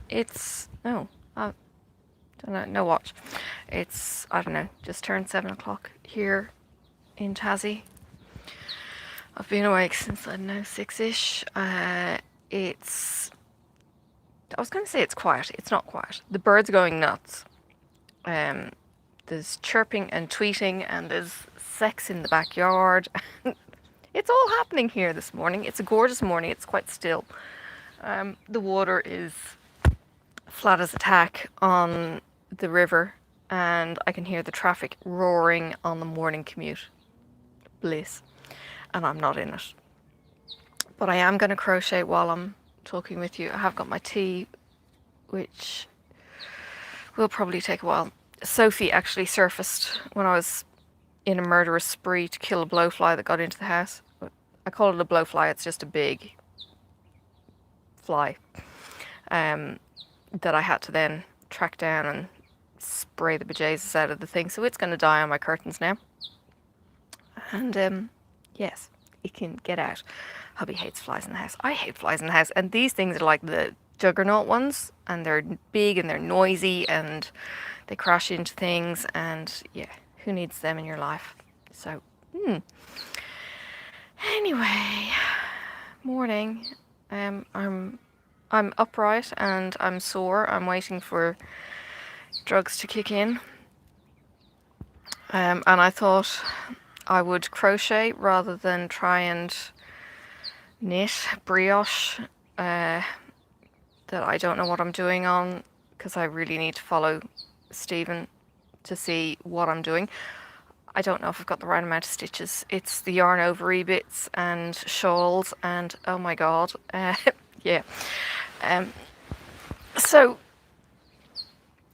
It's I don't know, no watch. It's, I don't know, just turned 7 o'clock here in Tassie. I've been awake since, I don't know, 6-ish. It's, I was going to say it's quiet. It's not quiet. The birds are going nuts. There's chirping and tweeting, and there's sex in the backyard. It's all happening here this morning. It's a gorgeous morning. It's quite still. The water is flat as a tack on the river, and I can hear the traffic roaring on the morning commute. Bliss. And I'm not in it. But I am going to crochet while I'm talking with you. I have got my tea, which will probably take a while. Sophie actually surfaced when I was in a murderous spree to kill a blowfly that got into the house. I call it a blowfly. It's just a big fly that I had to then track down and spray the bejesus out of the thing. So it's going to die on my curtains now. And yes, it can get out. Hubby hates flies in the house. I hate flies in the house. And these things are like the juggernaut ones, and they're big and they're noisy and they crash into things, and yeah, who needs them in your life? So, anyway, morning. I'm upright and I'm sore. I'm waiting for drugs to kick in. And I thought I would crochet rather than try and knit brioche that I don't know what I'm doing on, because I really need to follow Stephen to see what I'm doing. I don't know if I've got the right amount of stitches. It's the yarn ovary bits and shawls, and oh my god, yeah. So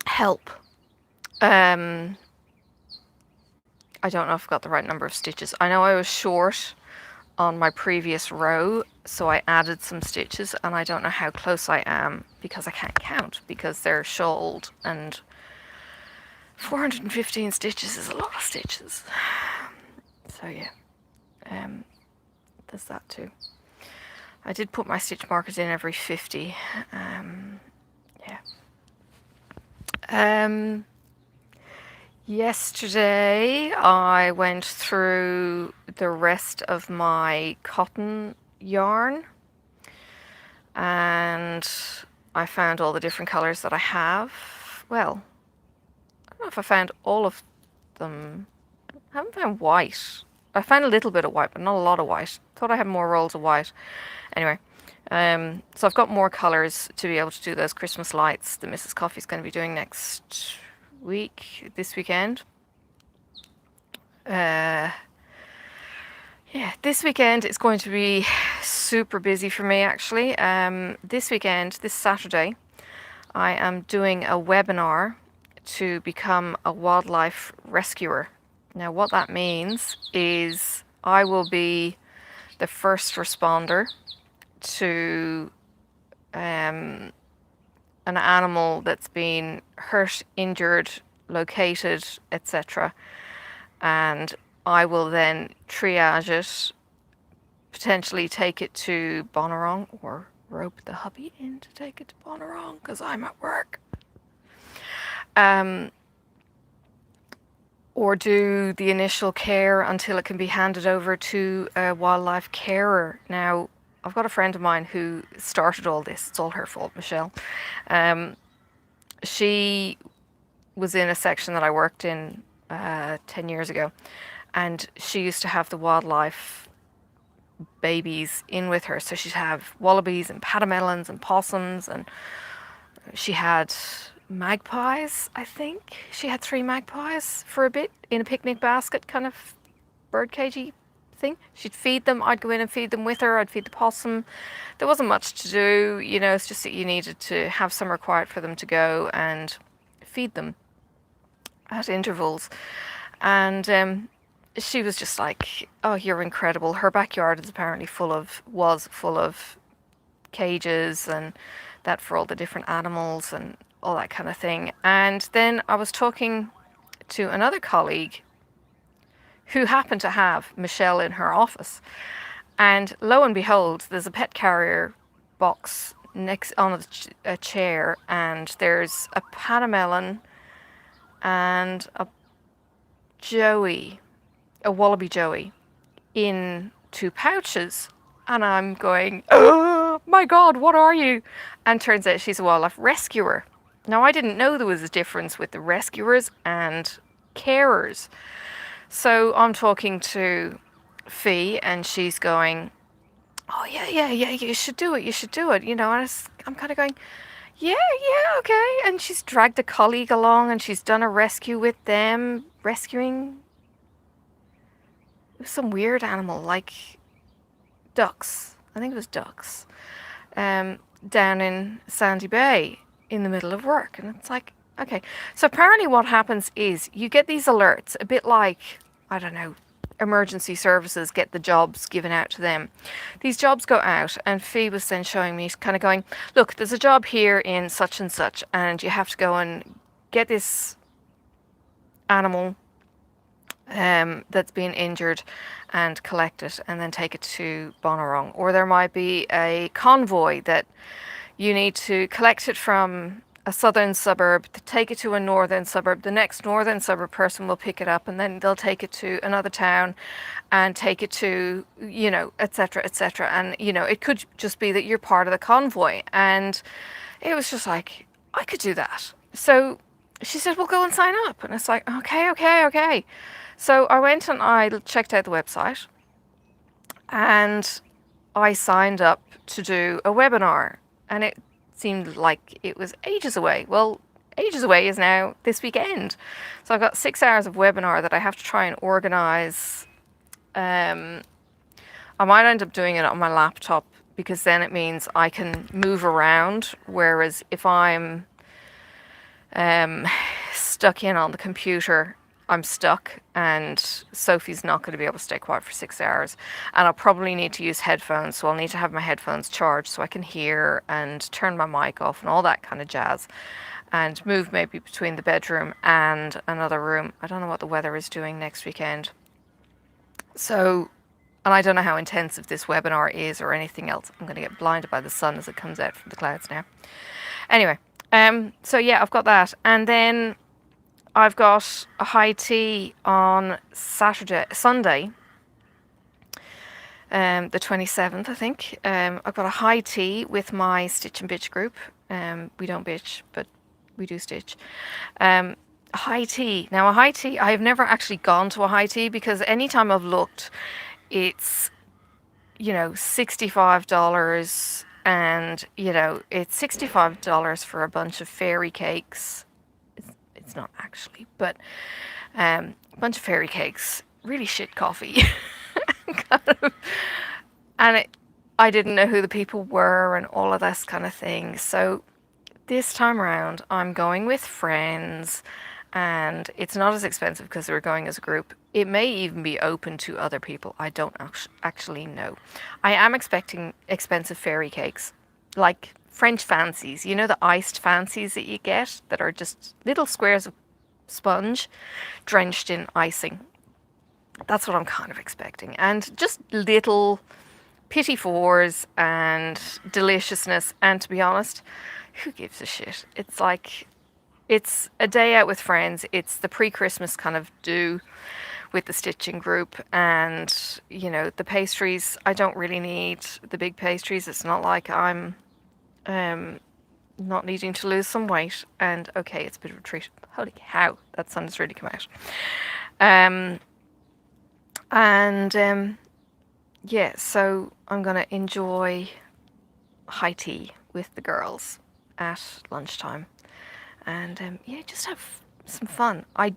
help. I don't know if I've got the right number of stitches. I know I was short on my previous row, so I added some stitches, and I don't know how close I am because I can't count, because they're shawled, and 415 stitches is a lot of stitches. So yeah, there's that too. I did put my stitch markers in every 50. Yeah. Yesterday I went through the rest of my cotton yarn, and I found all the different colours that I have. Well, I don't know if I found all of them. I haven't found white. I found a little bit of white, but not a lot of white. Thought I had more rolls of white. Anyway, so I've got more colours to be able to do those Christmas lights that Mrs. Coffee's going to be doing next week, this weekend. Yeah, this weekend is going to be super busy for me, actually. This weekend, this Saturday, I am doing a webinar to become a wildlife rescuer. Now, what that means is I will be the first responder to an animal that's been hurt, injured, located, etc. And I will then triage it, potentially take it to Bonnarong, or rope the hubby in to take it to Bonnarong because I'm at work. Or do the initial care until it can be handed over to a wildlife carer. Now, I've got a friend of mine who started all this. It's all her fault, Michelle. She was in a section that I worked in 10 years ago, and she used to have the wildlife babies in with her. So she'd have wallabies and patamelons and possums, and she had magpies, I think. She had 3 magpies for a bit in a picnic basket, kind of birdcagey thing. She'd feed them. I'd go in and feed them with her. I'd feed the possum. There wasn't much to do, you know, it's just that you needed to have somewhere quiet for them to go and feed them at intervals. And she was just like, oh, you're incredible. Her backyard is apparently was full of cages and that for all the different animals and all that kind of thing. And then I was talking to another colleague who happened to have Michelle in her office. And lo and behold, there's a pet carrier box next on a chair, and there's a Panamelon and a Joey, a Wallaby Joey, in 2 pouches. And I'm going, oh my God, what are you? And turns out she's a wildlife rescuer. Now, I didn't know there was a difference with the rescuers and carers. So I'm talking to Fee, and she's going, oh, yeah, you should do it, you know. And I'm kind of going, yeah, okay. And she's dragged a colleague along, and she's done a rescue with them, rescuing some weird animal, like ducks. I think it was ducks. Down in Sandy Bay in the middle of work. And it's like, okay. So apparently what happens is you get these alerts, a bit like, I don't know, emergency services get the jobs given out to them. These jobs go out, and Fee was then showing me, kind of going, look, there's a job here in such and such, and you have to go and get this animal that's been injured and collect it and then take it to Bonnarong. Or there might be a convoy that you need to collect it from a southern suburb, to take it to a northern suburb. The next northern suburb person will pick it up, and then they'll take it to another town and take it to, you know, etc., etc. And, you know, it could just be that you're part of the convoy. And it was just like, I could do that. So she said, well, go and sign up. And it's like, okay. So I went and I checked out the website, and I signed up to do a webinar, and it seemed like it was ages away. Well, ages away is now this weekend. So I've got 6 hours of webinar that I have to try and organize. I might end up doing it on my laptop, because then it means I can move around. Whereas if I'm stuck in on the computer, I'm stuck, and Sophie's not going to be able to stay quiet for 6 hours. And I'll probably need to use headphones, so I'll need to have my headphones charged so I can hear and turn my mic off and all that kind of jazz, and move maybe between the bedroom and another room. I don't know what the weather is doing next weekend. So, and I don't know how intensive this webinar is or anything else. I'm going to get blinded by the sun as it comes out from the clouds now. Anyway, so yeah, I've got that. And then I've got a high tea on Sunday, the 27th, I think. I've got a high tea with my Stitch and Bitch group. We don't bitch, but we do stitch. A high tea. Now, a high tea, I've never actually gone to a high tea, because anytime I've looked, it's, you know, $65, and, you know, it's $65 for a bunch of fairy cakes. It's not actually, but a bunch of fairy cakes, really shit coffee. And I didn't know who the people were and all of this kind of thing. So this time around, I'm going with friends, and it's not as expensive because we're going as a group. It may even be open to other people. I don't actually know. I am expecting expensive fairy cakes, like French fancies, you know, the iced fancies that you get that are just little squares of sponge drenched in icing. That's what I'm kind of expecting. And just little pity fours and deliciousness. And to be honest, who gives a shit? It's like, it's a day out with friends. It's the pre-Christmas kind of do with the stitching group. And, you know, the pastries, I don't really need the big pastries. It's not like I'm not needing to lose some weight. And okay, it's a bit of a treat. Holy cow, that sun has really come out. Yeah, so I'm gonna enjoy high tea with the girls at lunchtime, and yeah, just have some fun. I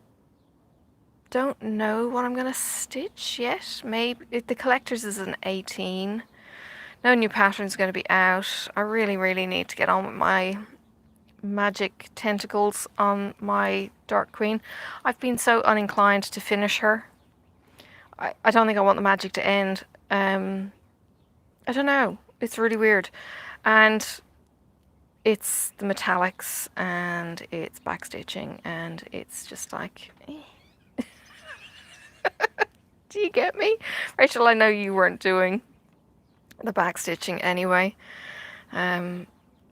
don't know what I'm gonna stitch yet. Maybe the collectors is an 18. No new pattern's going to be out. I really need to get on with my magic tentacles on my Dark Queen. I've been so uninclined to finish her. I don't think I want the magic to end. I don't know. It's really weird. And it's the metallics, and it's backstitching, and it's just like, eh. Do you get me? Rachel, I know you weren't doing the back stitching anyway,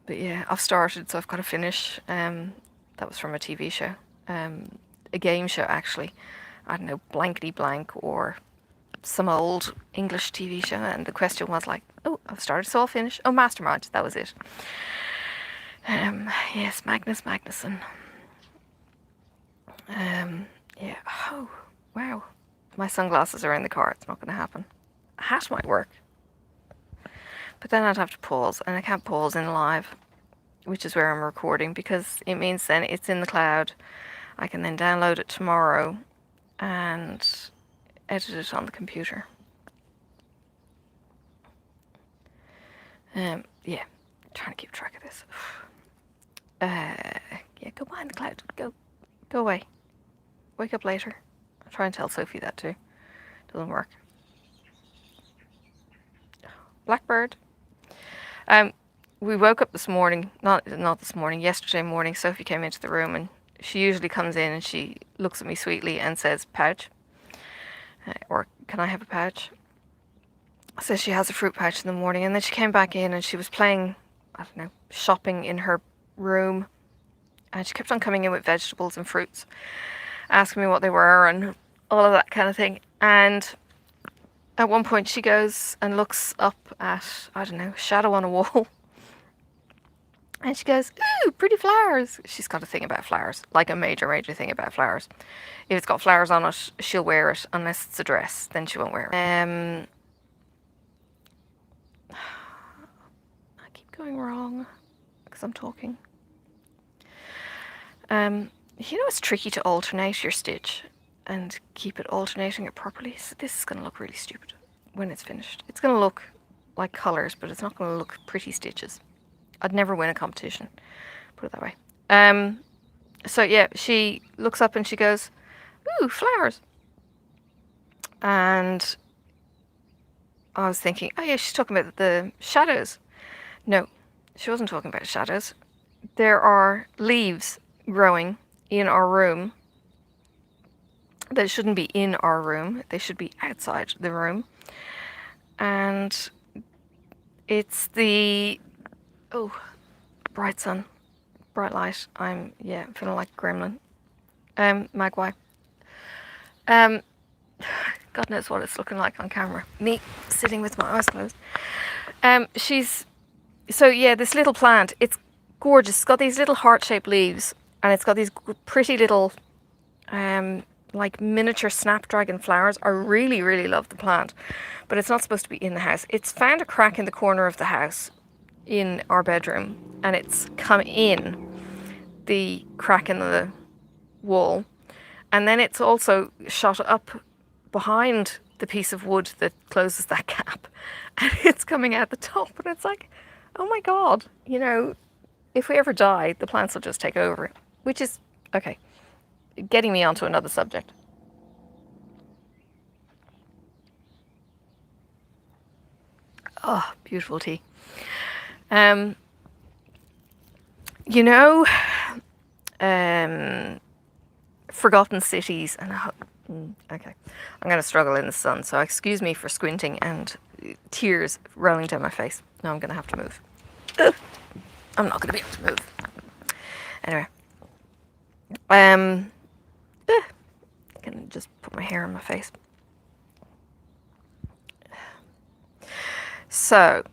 But yeah, I've started, so I've got to finish. That was from a TV show, a game show actually. I don't know, blankety blank or some old English TV show, and the question was like, oh, I've started, so I'll finish. Oh, Mastermind, that was it. Yes, Magnus Magnusson. Yeah. Oh, wow. My sunglasses are in the car. It's not going to happen. A hat might work, but then I'd have to pause, and I can't pause in live, which is where I'm recording, because it means then it's in the cloud. I can then download it tomorrow and edit it on the computer. Yeah, trying to keep track of this. Yeah, go behind the cloud. Go away. Wake up later. I'll try and tell Sophie that too. Doesn't work. Blackbird. We woke up this morning, not this morning, yesterday morning. Sophie came into the room, and she usually comes in and she looks at me sweetly and says, pouch. Or, can I have a pouch? So she has a fruit pouch in the morning, and then she came back in and she was playing, I don't know, shopping in her room. And she kept on coming in with vegetables and fruits, asking me what they were and all of that kind of thing. And at one point she goes and looks up at, I don't know, a shadow on a wall. And she goes, ooh, pretty flowers. She's got a thing about flowers, like a major thing about flowers. If it's got flowers on it, she'll wear it, unless it's a dress, then she won't wear it. I keep going wrong because I'm talking. You know, it's tricky to alternate your stitch and keep it alternating it properly. So this is going to look really stupid when it's finished. It's going to look like colours, but it's not going to look pretty stitches. I'd never win a competition, put it that way. So yeah, she looks up and she goes, ooh, flowers. And I was thinking, oh yeah, she's talking about the shadows. No, she wasn't talking about shadows. There are leaves growing in our room that shouldn't be in our room. They should be outside the room. And it's the, oh, bright sun, bright light. I'm feeling like a gremlin. Magpie. God knows what it's looking like on camera. Me sitting with my eyes closed. So yeah, this little plant, it's gorgeous. It's got these little heart-shaped leaves, and it's got these pretty little, like miniature snapdragon flowers. I really, really love the plant, but it's not supposed to be in the house. It's found a crack in the corner of the house in our bedroom, and it's come in the crack in the wall, and then it's also shot up behind the piece of wood that closes that gap, and it's coming out the top, and it's like, oh my god, you know, if we ever die, the plants will just take over, which is okay. Getting me onto another subject. Oh, beautiful tea. You know, forgotten cities, and okay, I'm going to struggle in the sun, so excuse me for squinting and tears rolling down my face. Now I'm going to have to move. Ugh. I'm not going to be able to move. Anyway, I can just put my hair on my face. So,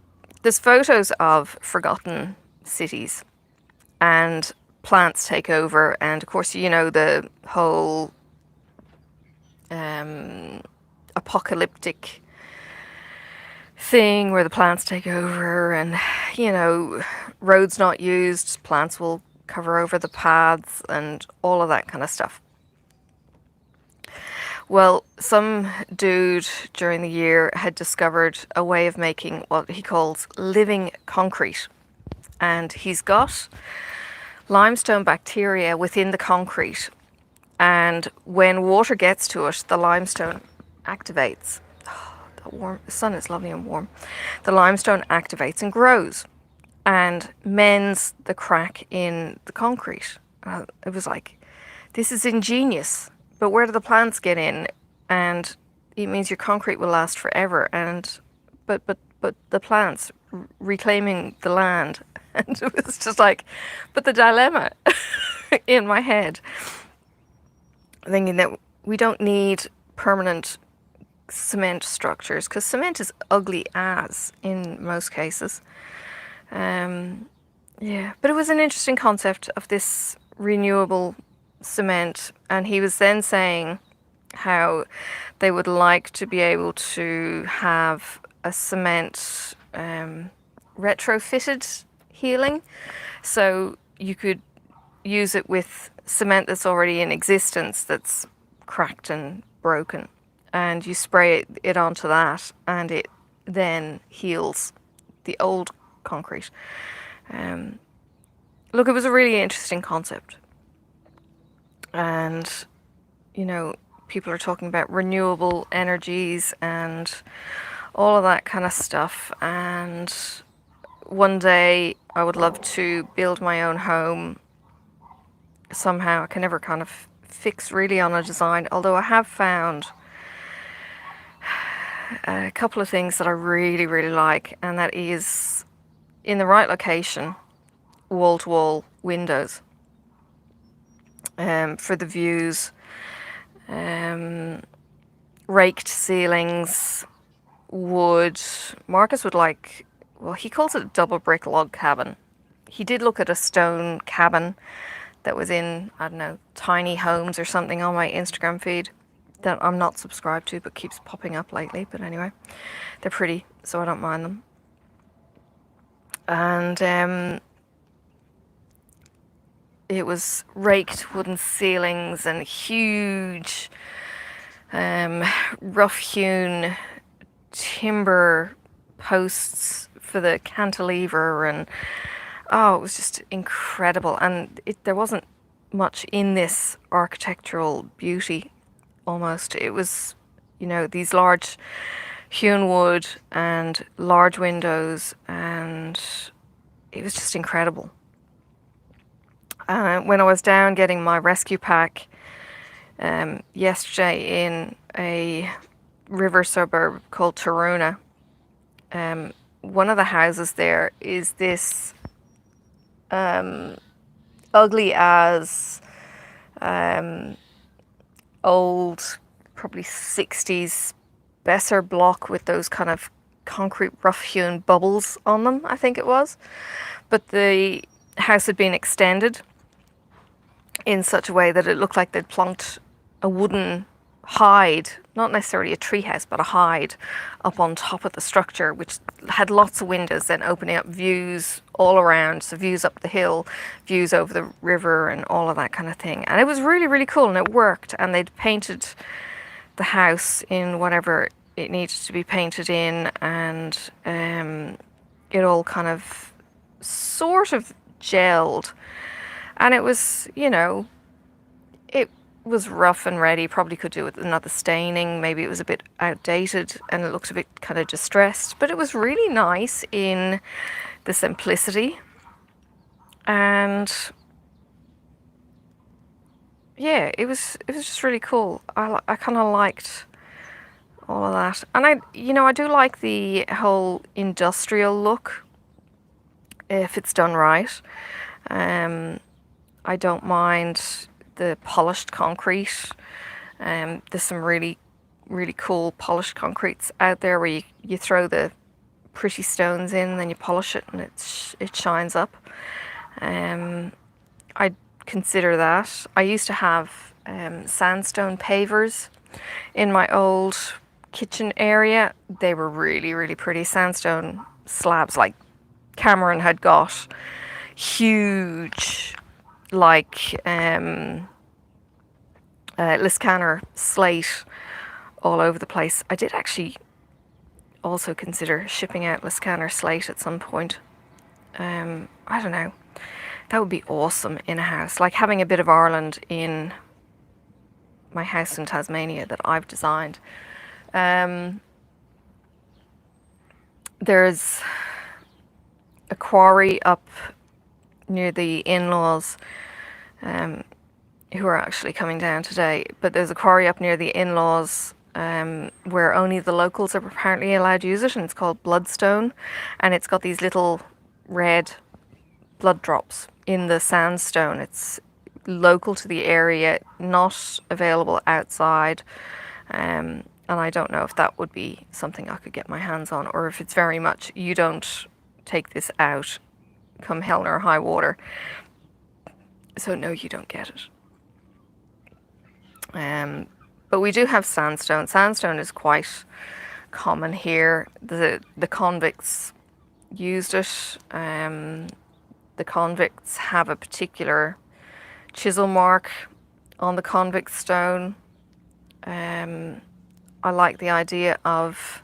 there's photos of forgotten cities, and plants take over, and of course, you know, the whole apocalyptic thing where the plants take over, and, you know, roads not used, plants will cover over the paths and all of that kind of stuff. Well, some dude during the year had discovered a way of making what he calls living concrete. And he's got limestone bacteria within the concrete. And when water gets to it, the limestone activates. The sun is lovely and warm. The limestone activates and grows and mends the crack in the concrete. It was like, this is ingenious. But where do the plants get in? And it means your concrete will last forever. And but the plants reclaiming the land And it was just like, but the dilemma in my head, thinking that we don't need permanent cement structures because cement is ugly as in most cases. Yeah, but it was an interesting concept of this renewable cement, and he was then saying how they would like to be able to have a cement retrofitted healing, so you could use it with cement that's already in existence that's cracked and broken, and you spray it onto that and it then heals the old concrete. Look, it was a really interesting concept, and you know, people are talking about renewable energies and all of that kind of stuff, and one day I would love to build my own home somehow. I can never kind of fix really on a design, although I have found a couple of things that I really, really like, and that is, in the right location, wall-to-wall windows for the views, raked ceilings, wood. Marcus would like, well, he calls it a double brick log cabin. He did look at a stone cabin that was in, I don't know, Tiny Homes or something on my Instagram feed that I'm not subscribed to but keeps popping up lately. But anyway, they're pretty, so I don't mind them. And it was raked wooden ceilings and huge rough-hewn timber posts for the cantilever, and oh, it was just incredible. And there wasn't much in this architectural beauty. Almost, it was, you know, these large hewn wood and large windows, and it was just incredible. When I was down getting my rescue pack yesterday in a river suburb called Taruna, one of the houses there is this ugly as old, probably 60s Besser block with those kind of concrete rough-hewn bubbles on them, I think it was. But the house had been extended in such a way that it looked like they'd plonked a wooden hide, not necessarily a tree house, but a hide up on top of the structure, which had lots of windows then opening up views all around, so views up the hill, views over the river and all of that kind of thing. And it was really, really cool, and it worked, and they'd painted the house in whatever it needed to be painted in, and it all kind of sort of gelled. And it was, you know, it was rough and ready. Probably could do with another staining. Maybe it was a bit outdated and it looked a bit kind of distressed. But it was really nice in the simplicity. And yeah, it was just really cool. I kind of liked all of that. And I do like the whole industrial look if it's done right. I don't mind the polished concrete. There's some really, really cool polished concretes out there where you throw the pretty stones in and then you polish it and it shines up. I consider that. I used to have sandstone pavers in my old kitchen area. They were really, really pretty sandstone slabs. Like Cameron had got huge, like Liscannor slate all over the place. I did actually also consider shipping out Liscannor slate at some point. I don't know. That would be awesome in a house. Like having a bit of Ireland in my house in Tasmania that I've designed. There's a quarry up near the in-laws who are actually coming down today, but there's a quarry up near the in-laws where only the locals are apparently allowed to use it, and it's called Bloodstone, and it's got these little red blood drops in the sandstone. It's local to the area, not available outside. And I don't know if that would be something I could get my hands on, or if it's very much you don't take this out come hell or high water. So no, you don't get it. But we do have sandstone. Sandstone is quite common here. The convicts used it. The convicts have a particular chisel mark on the convict stone. I like the idea of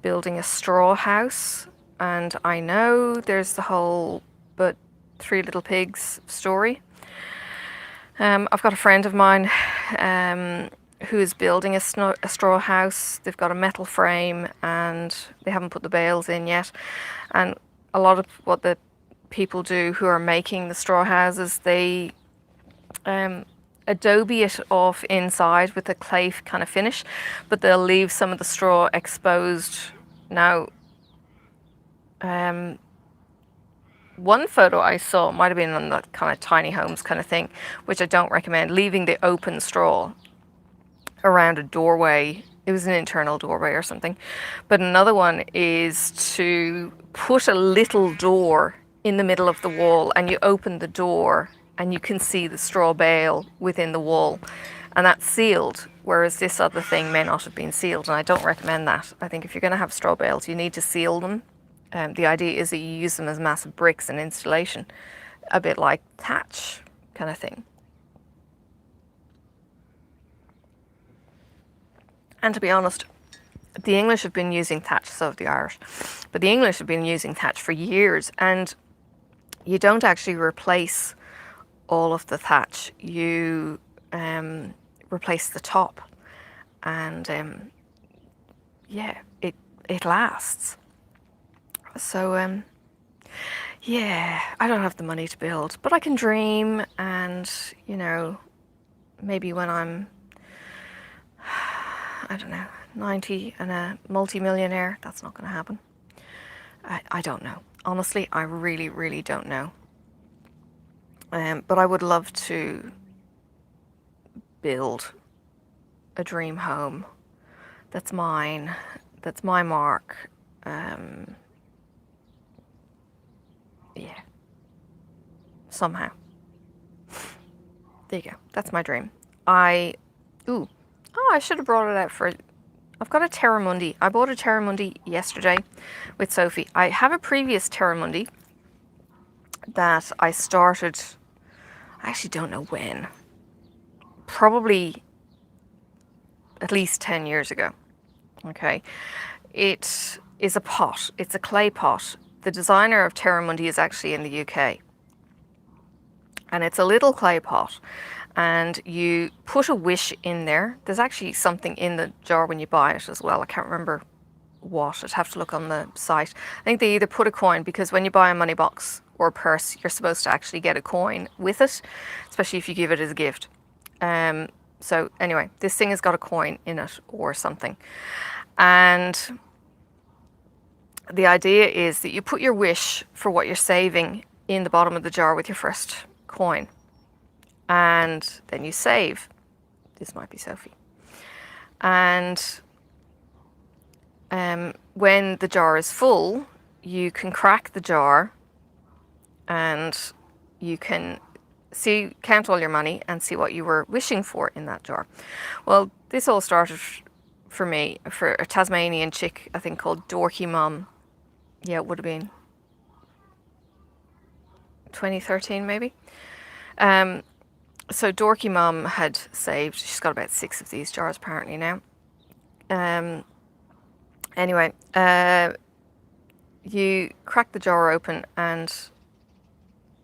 building a straw house, and I know there's the whole but Three Little Pigs story. I've got a friend of mine who is building a straw house. They've got a metal frame and they haven't put the bales in yet. And a lot of what the people do who are making the straw houses, they adobe it off inside with a clay kind of finish, but they'll leave some of the straw exposed. Now, one photo I saw might have been on that kind of tiny homes kind of thing, which I don't recommend, leaving the open straw around a doorway. It was an internal doorway or something. But another one is to put a little door in the middle of the wall, and you open the door and you can see the straw bale within the wall, and that's sealed, whereas this other thing may not have been sealed, and I don't recommend that. I think if you're going to have straw bales, you need to seal them. The idea is that you use them as massive bricks in installation, a bit like thatch kind of thing. And to be honest, the English have been using thatch, so have the Irish, but the English have been using thatch for years, and you don't actually replace all of the thatch. You replace the top, and yeah, it lasts. So yeah, I don't have the money to build, but I can dream, and you know, maybe when I'm, I don't know, 90 and a multi-millionaire, that's not going to happen. I don't know. Honestly, I really, really don't know. But I would love to build a dream home that's mine, that's my mark. Yeah. Somehow. There you go. That's my dream. I should have brought it out for... I've got a Terramundi. I bought a Terramundi yesterday with Sophie. I have a previous Terramundi that I started... I actually don't know when. Probably at least 10 years ago. Okay. It is a pot. It's a clay pot. The designer of Terramundi is actually in the UK. And it's a little clay pot. And you put a wish in there. There's actually something in the jar when you buy it as well. I can't remember what. I'd have to look on the site. I think they either put a coin, because when you buy a money box or a purse, you're supposed to actually get a coin with it, especially if you give it as a gift. So anyway, this thing has got a coin in it or something. And the idea is that you put your wish for what you're saving in the bottom of the jar with your first coin. And then you save. This might be Sophie. And when the jar is full, you can crack the jar and you can count all your money and see what you were wishing for in that jar. Well, this all started for me, for a Tasmanian chick, I think, called Dorky Mum. Yeah, it would have been 2013 maybe. So Dorky Mum had saved, she's got about 6 of these jars apparently now. Anyway, you crack the jar open and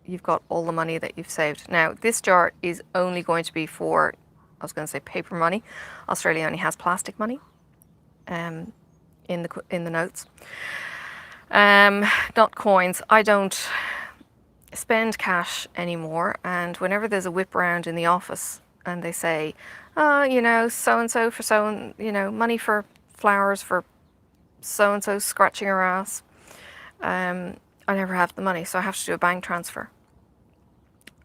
you've got all the money that you've saved. Now, this jar is only going to be for, I was going to say paper money. Australia only has plastic money in the notes. Not coins. I don't spend cash anymore, and whenever there's a whip round in the office and they say, oh, you know, so-and-so for so, you know, money for flowers for so-and-so scratching her ass, I never have the money, so I have to do a bank transfer.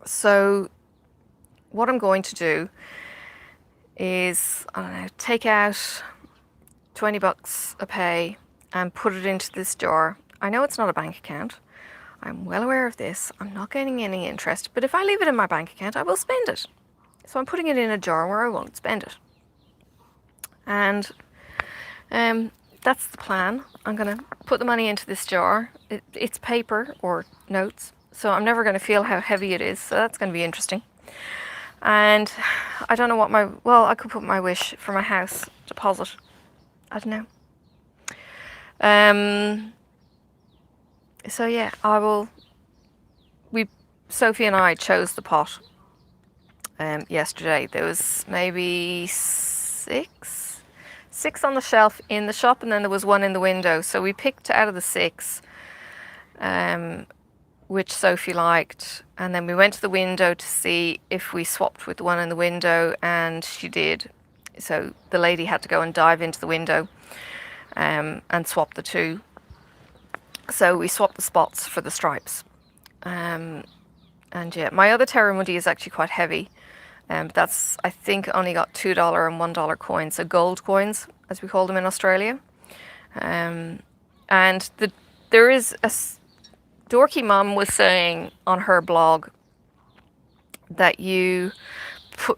So what I'm going to do is, I don't know, take out 20 bucks a pay and put it into this jar. I know it's not a bank account. I'm well aware of this. I'm not getting any interest, but if I leave it in my bank account, I will spend it. So I'm putting it in a jar where I won't spend it. And that's the plan. I'm going to put the money into this jar. It's paper or notes, so I'm never going to feel how heavy it is, so that's going to be interesting. And I don't know what I could put my wish for my house deposit. I don't know. So yeah, Sophie and I chose the pot yesterday. There was maybe six on the shelf in the shop, and then there was one in the window. So we picked out of the 6 which Sophie liked, and then we went to the window to see if we swapped with the one in the window, and she did. So the lady had to go and dive into the window and swap the 2. So we swapped the spots for the stripes. And yeah, my other Terramundi is actually quite heavy. But that's, I think, only got $2 and $1 coins, so gold coins, as we call them in Australia. And there is a dorky mum was saying on her blog that you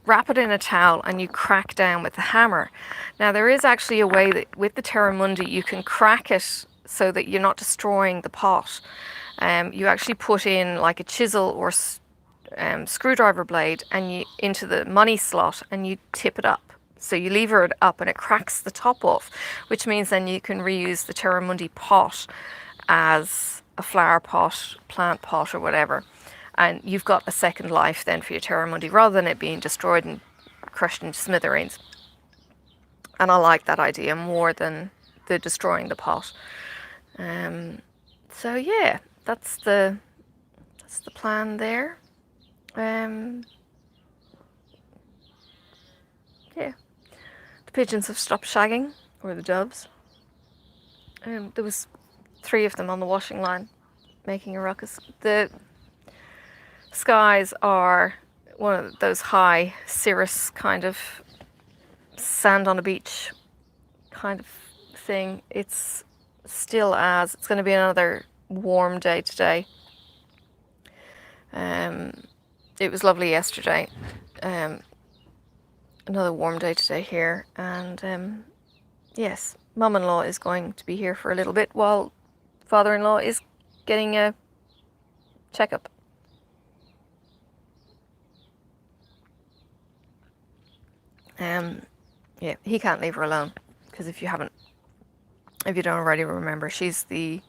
wrap it in a towel and you crack down with the hammer. Now there is actually a way that with the Terramundi you can crack it so that you're not destroying the pot. You actually put in like a chisel or screwdriver blade and into the money slot, and you tip it up. So you lever it up and it cracks the top off, which means then you can reuse the Terramundi pot as a flower pot, plant pot, or whatever. And you've got a second life then for your Terramundi, rather than it being destroyed and crushed into smithereens. And I like that idea more than the destroying the pot. So yeah, that's the plan there. Yeah, the pigeons have stopped shagging, or the doves. There was 3 of them on the washing line making a ruckus. The skies are one of those high cirrus kind of sand on a beach kind of thing. It's going to be another warm day today. It was lovely yesterday. Another warm day today here, and yes, Mum-in-law is going to be here for a little bit while Father-in-law is getting a checkup. Yeah, he can't leave her alone, because if you don't already remember, she's the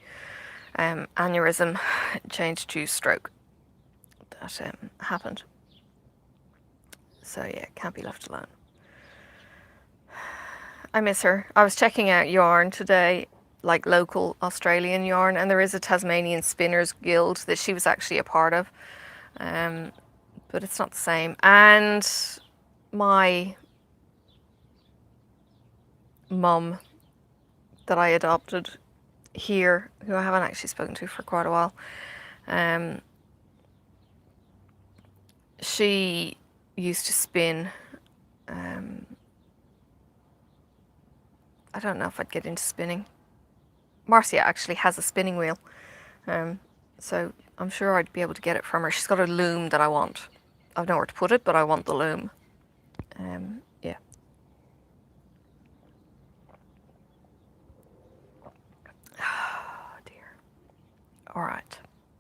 aneurysm changed to stroke that happened. So yeah, can't be left alone. I miss her. I was checking out yarn today, like local Australian yarn, and there is a Tasmanian Spinners Guild that she was actually a part of, but it's not the same. And my mum that I adopted here, who I haven't actually spoken to for quite a while, she used to spin. I don't know if I'd get into spinning. Marcia actually has a spinning wheel, so I'm sure I'd be able to get it from her. She's got a loom that I want. I've nowhere to put it, but I want the loom. Yeah. Oh dear. All right.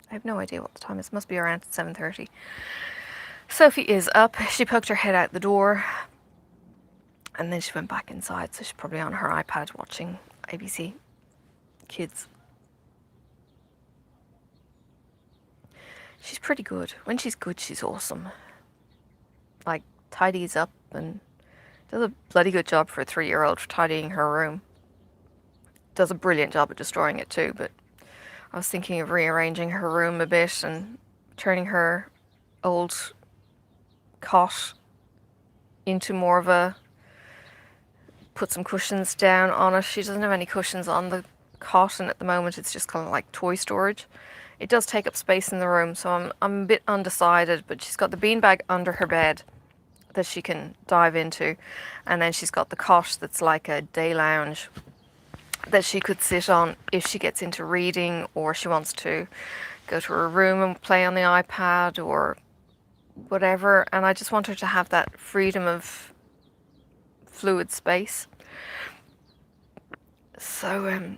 I have no idea what the time is. It must be around 7:30. Sophie is up. She poked her head out the door, and then she went back inside, so she's probably on her iPad watching ABC Kids. She's pretty good. When she's good, she's awesome. Like, tidies up and does a bloody good job for a 3-year-old for tidying her room. Does a brilliant job at destroying it too, but I was thinking of rearranging her room a bit and turning her old cot into more of a, put some cushions down on it. She doesn't have any cushions on the cot, and at the moment it's just kind of like toy storage. it does take up space in the room, so I'm a bit undecided, but she's got the beanbag under her bed that she can dive into, and then she's got the cot that's like a day lounge that she could sit on if she gets into reading, or she wants to go to her room and play on the iPad or whatever. And I just want her to have that freedom of fluid space. So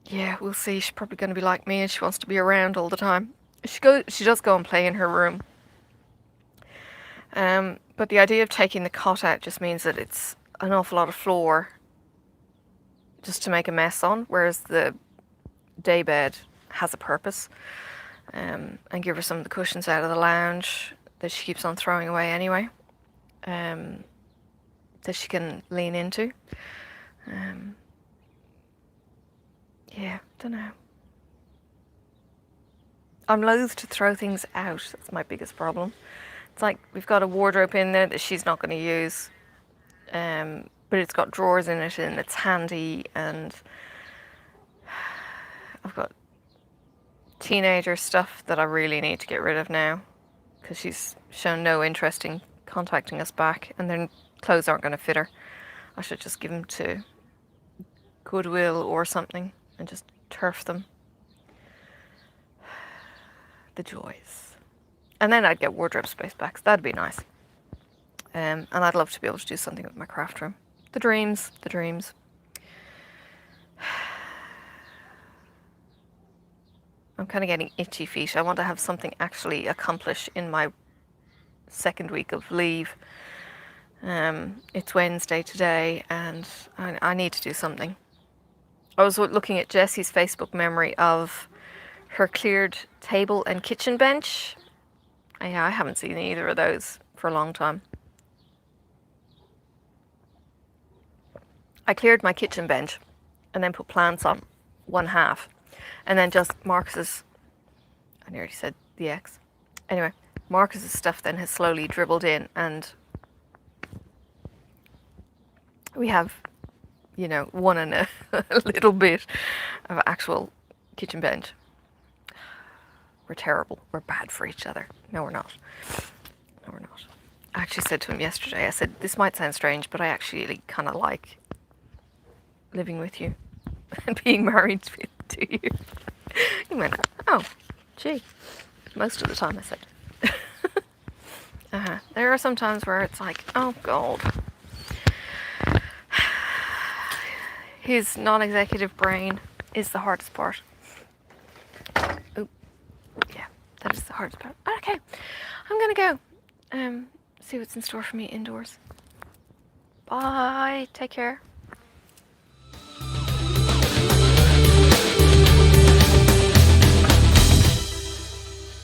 yeah, we'll see. She's probably going to be like me, and she wants to be around all the time. She does go and play in her room. But the idea of taking the cot out just means that it's an awful lot of floor just to make a mess on, whereas the day bed has a purpose. And give her some of the cushions out of the lounge that she keeps on throwing away anyway, that she can lean into. Yeah, don't know. I'm loath to throw things out. That's my biggest problem. It's like we've got a wardrobe in there that she's not going to use, but it's got drawers in it and it's handy, and I've got teenager stuff that I really need to get rid of now because she's shown no interest in contacting us back, and then clothes aren't going to fit her. I should just give them to Goodwill or something and just turf them. The joys. And then I'd get wardrobe space back, so that'd be nice. And I'd love to be able to do something with my craft room. The dreams, the dreams. I'm kind of getting itchy feet. I want to have something actually accomplish in my second week of leave. It's Wednesday today, and I need to do something. I was looking at Jessie's Facebook memory of her cleared table and kitchen bench. Yeah, I haven't seen either of those for a long time. I cleared my kitchen bench and then put plants on one half, and then just Marcus's, I nearly said the X. Anyway, Marcus's stuff then has slowly dribbled in, and we have, you know, one and a little bit of actual kitchen bench. We're terrible. We're bad for each other. No, we're not. No, we're not. I actually said to him yesterday, I said, this might sound strange, but I actually kind of like living with you and being married to you. He went, oh, gee. Most of the time, I said. There are some times where it's like, oh, God. His non-executive brain is the hardest part. Oop. Yeah, that is the hardest part. Okay, I'm going to go see what's in store for me indoors. Bye. Take care.